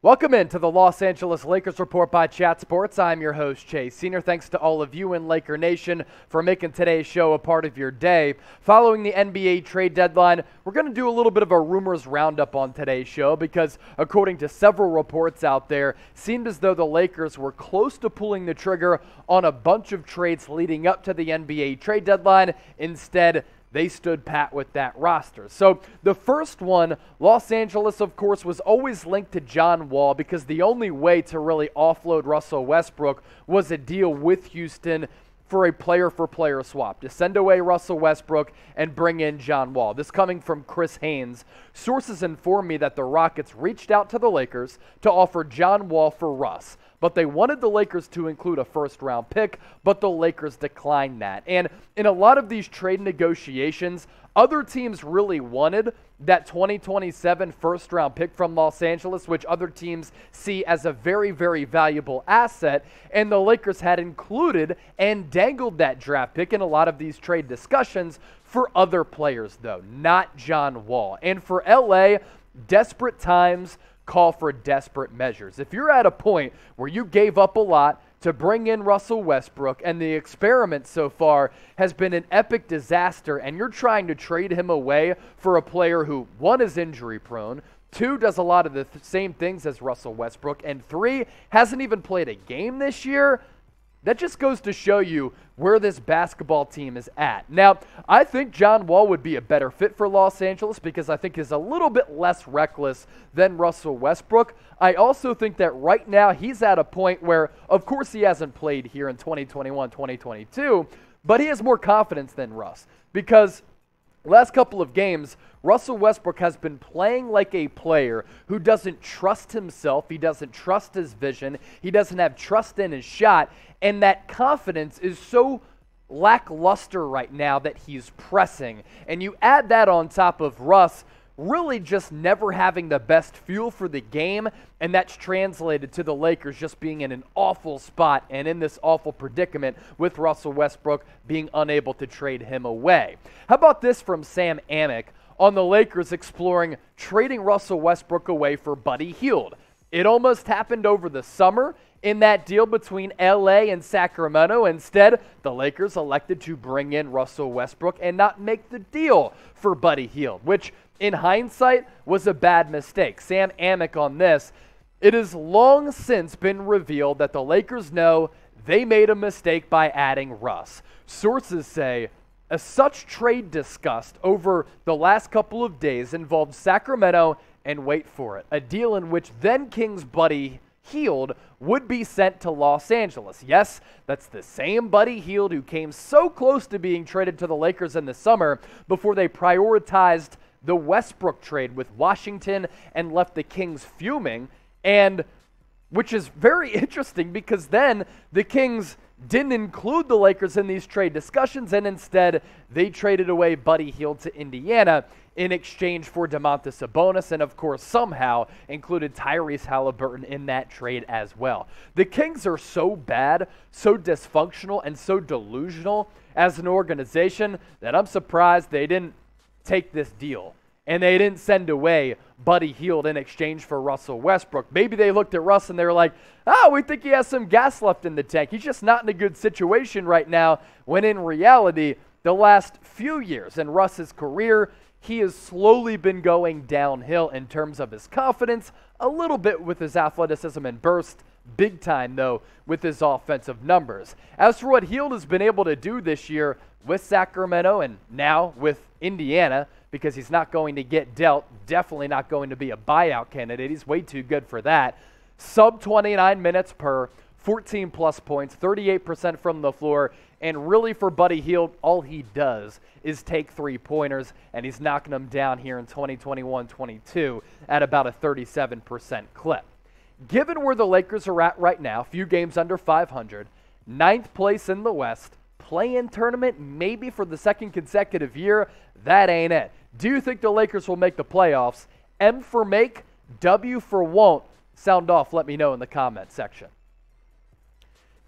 Welcome into the Los Angeles Lakers Report by Chat Sports. I'm your host, Chase Senior. Thanks to all of you in Laker Nation for making today's show a part of your day. Following the NBA trade deadline, we're going to do a little bit of a rumors roundup on today's show because, according to several reports out there, it seemed as though the Lakers were close to pulling the trigger on a bunch of trades leading up to the NBA trade deadline. Instead, they stood pat with that roster. So the first one, Los Angeles, of course, was always linked to John Wall because the only way to really offload Russell Westbrook was a deal with Houston for a player-for-player swap, to send away Russell Westbrook and bring in John Wall. This coming from Chris Haynes. Sources inform me that the Rockets reached out to the Lakers to offer John Wall for Russ, but they wanted the Lakers to include a first-round pick, but the Lakers declined that. And in a lot of these trade negotiations, other teams really wanted that 2027 first-round pick from Los Angeles, which other teams see as a very, very valuable asset, and the Lakers had included and dangled that draft pick in a lot of these trade discussions for other players, though, not John Wall. And for LA, desperate times call for desperate measures. If you're at a point where you gave up a lot to bring in Russell Westbrook, and the experiment so far has been an epic disaster, and you're trying to trade him away for a player who, one, is injury-prone, two, does a lot of the same things as Russell Westbrook, and three, hasn't even played a game this year, that just goes to show you where this basketball team is at. Now, I think John Wall would be a better fit for Los Angeles because I think he's a little bit less reckless than Russell Westbrook. I also think that right now he's at a point where, of course, he hasn't played here in 2021, 2022, but he has more confidence than Russ because last couple of games, Russell Westbrook has been playing like a player who doesn't trust himself, he doesn't trust his vision, he doesn't have trust in his shot, and that confidence is so lackluster right now that he's pressing. And you add that on top of Russ really just never having the best feel for the game, and that's translated to the Lakers just being in an awful spot and in this awful predicament with Russell Westbrook being unable to trade him away. How about this from Sam Amick on the Lakers exploring trading Russell Westbrook away for Buddy Hield? It almost happened over the summer in that deal between LA and Sacramento. Instead, the Lakers elected to bring in Russell Westbrook and not make the deal for Buddy Hield, which in hindsight was a bad mistake. Sam Amick on this: it has long since been revealed that the Lakers know they made a mistake by adding Russ. Sources say such trade discussed over the last couple of days involved Sacramento and, wait for it, a deal in which then Kings Buddy Hield would be sent to Los Angeles. Yes, that's the same Buddy Hield who came so close to being traded to the Lakers in the summer before they prioritized the Westbrook trade with Washington and left the Kings fuming, and which is very interesting because then the Kings didn't include the Lakers in these trade discussions, and instead they traded away Buddy Hield to Indiana in exchange for Domantas Sabonis, and of course somehow included Tyrese Halliburton in that trade as well. The Kings are so bad, so dysfunctional, and so delusional as an organization that I'm surprised they didn't take this deal. And they didn't send away Buddy Hield in exchange for Russell Westbrook. Maybe they looked at Russ and they were like, oh, we think he has some gas left in the tank. He's just not in a good situation right now, when in reality, the last few years in Russ's career, he has slowly been going downhill in terms of his confidence, a little bit with his athleticism and burst, big time, though, with his offensive numbers. As for what Hield has been able to do this year with Sacramento and now with Indiana, because he's not going to get dealt, definitely not going to be a buyout candidate. He's way too good for that. Sub 29 minutes per, 14-plus points, 38% from the floor, and really for Buddy Hield, all he does is take three-pointers, and he's knocking them down here in 2021-22 at about a 37% clip. Given where the Lakers are at right now, few games under 500, ninth place in the West, play-in tournament maybe for the second consecutive year, that ain't it. Do you think the Lakers will make the playoffs? M for make, W for won't. Sound off, let me know in the comment section.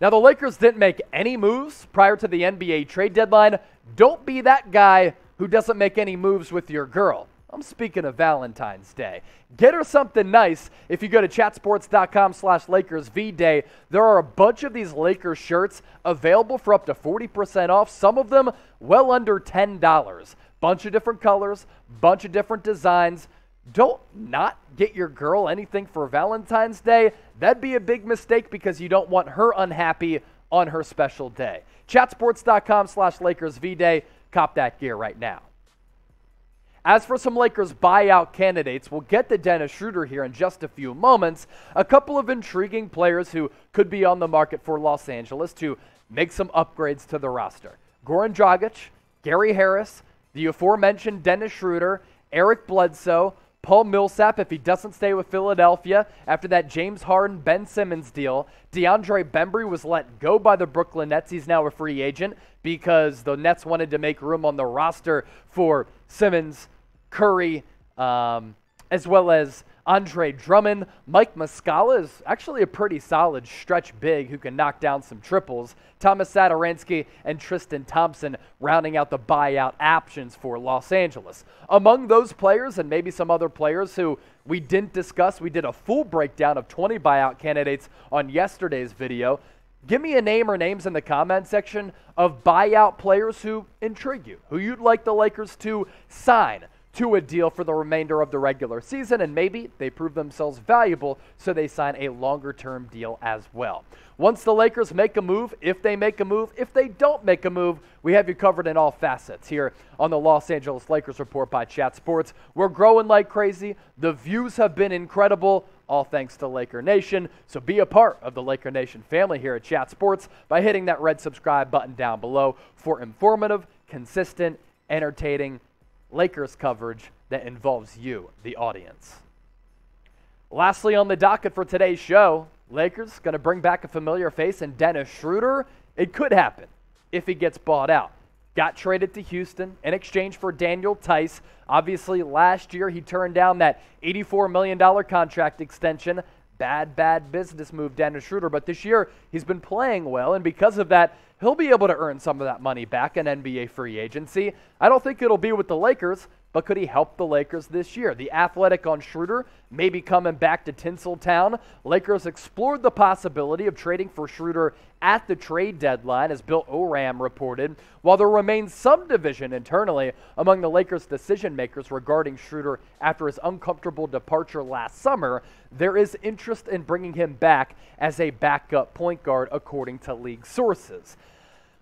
Now, the Lakers didn't make any moves prior to the NBA trade deadline. Don't be that guy who doesn't make any moves with your girl. I'm speaking of Valentine's Day. Get her something nice. If you go to chatsports.com/LakersVDay, there are a bunch of these Lakers shirts available for up to 40% off. Some of them well under $10. Bunch of different colors, bunch of different designs. Don't not get your girl anything for Valentine's Day. That'd be a big mistake because you don't want her unhappy on her special day. Chatsports.com/LakersVDay. Cop that gear right now. As for some Lakers buyout candidates, we'll get to Dennis Schroder here in just a few moments. A couple of intriguing players who could be on the market for Los Angeles to make some upgrades to the roster. Goran Dragic, Gary Harris, the aforementioned Dennis Schroder, Eric Bledsoe, Paul Millsap if he doesn't stay with Philadelphia after that James Harden-Ben Simmons deal. DeAndre Bembry was let go by the Brooklyn Nets. He's now a free agent because the Nets wanted to make room on the roster for Simmons, Curry, as well as Andre Drummond. Mike Muscala is actually a pretty solid stretch big who can knock down some triples. Tomas, Satoransky, and Tristan Thompson rounding out the buyout options for Los Angeles. Among those players and maybe some other players who we didn't discuss, we did a full breakdown of 20 buyout candidates on yesterday's video. Give me a name or names in the comment section of buyout players who intrigue you, who you'd like the Lakers to sign to a deal for the remainder of the regular season, and maybe they prove themselves valuable so they sign a longer-term deal as well. Once the Lakers make a move, if they make a move, if they don't make a move, we have you covered in all facets here on the Los Angeles Lakers Report by Chat Sports. We're growing like crazy. The views have been incredible, all thanks to Laker Nation. So be a part of the Laker Nation family here at Chat Sports by hitting that red subscribe button down below for informative, consistent, entertaining Lakers coverage that involves you, the audience. Lastly on the docket for today's show, Lakers going to bring back a familiar face in Dennis Schroder. It could happen if he gets bought out. Got traded to Houston in exchange for Daniel Tice. Obviously, last year he turned down that $84 million contract extension. Bad business move, Dennis Schroder. But this year, he's been playing well, and because of that, he'll be able to earn some of that money back in NBA free agency. I don't think it'll be with the Lakers, but could he help the Lakers this year? The Athletic on Schroder may be coming back to Tinseltown. Lakers explored the possibility of trading for Schroder at the trade deadline, as Bill Oram reported. While there remains some division internally among the Lakers' decision-makers regarding Schroder after his uncomfortable departure last summer, there is interest in bringing him back as a backup point guard, according to league sources.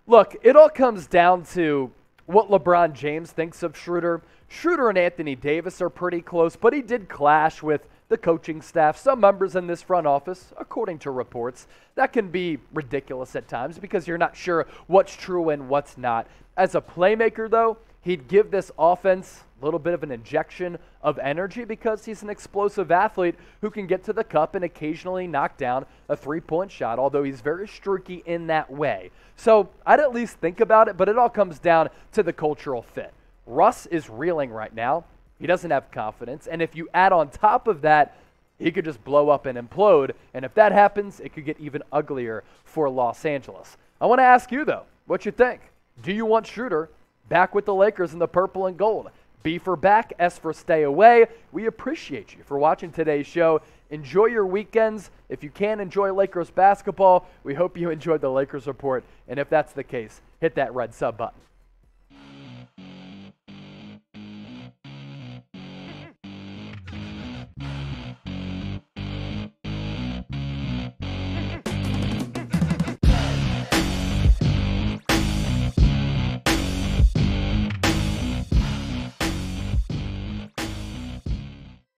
Look, it all comes down to what LeBron James thinks of Schroder. Schroder and Anthony Davis are pretty close, but he did clash with the coaching staff, some members in this front office, according to reports. That can be ridiculous at times because you're not sure what's true and what's not. As a playmaker, though, he'd give this offense a little bit of an injection of energy because he's an explosive athlete who can get to the cup and occasionally knock down a three-point shot, although he's very streaky in that way. So I'd at least think about it, but it all comes down to the cultural fit. Russ is reeling right now. He doesn't have confidence, and if you add on top of that, he could just blow up and implode, and if that happens, it could get even uglier for Los Angeles. I want to ask you, though, what you think. Do you want Schroder back with the Lakers in the purple and gold? B for back, S for stay away. We appreciate you for watching today's show. Enjoy your weekends. If you can, enjoy Lakers basketball. We hope you enjoyed the Lakers Report, and if that's the case, hit that red sub button.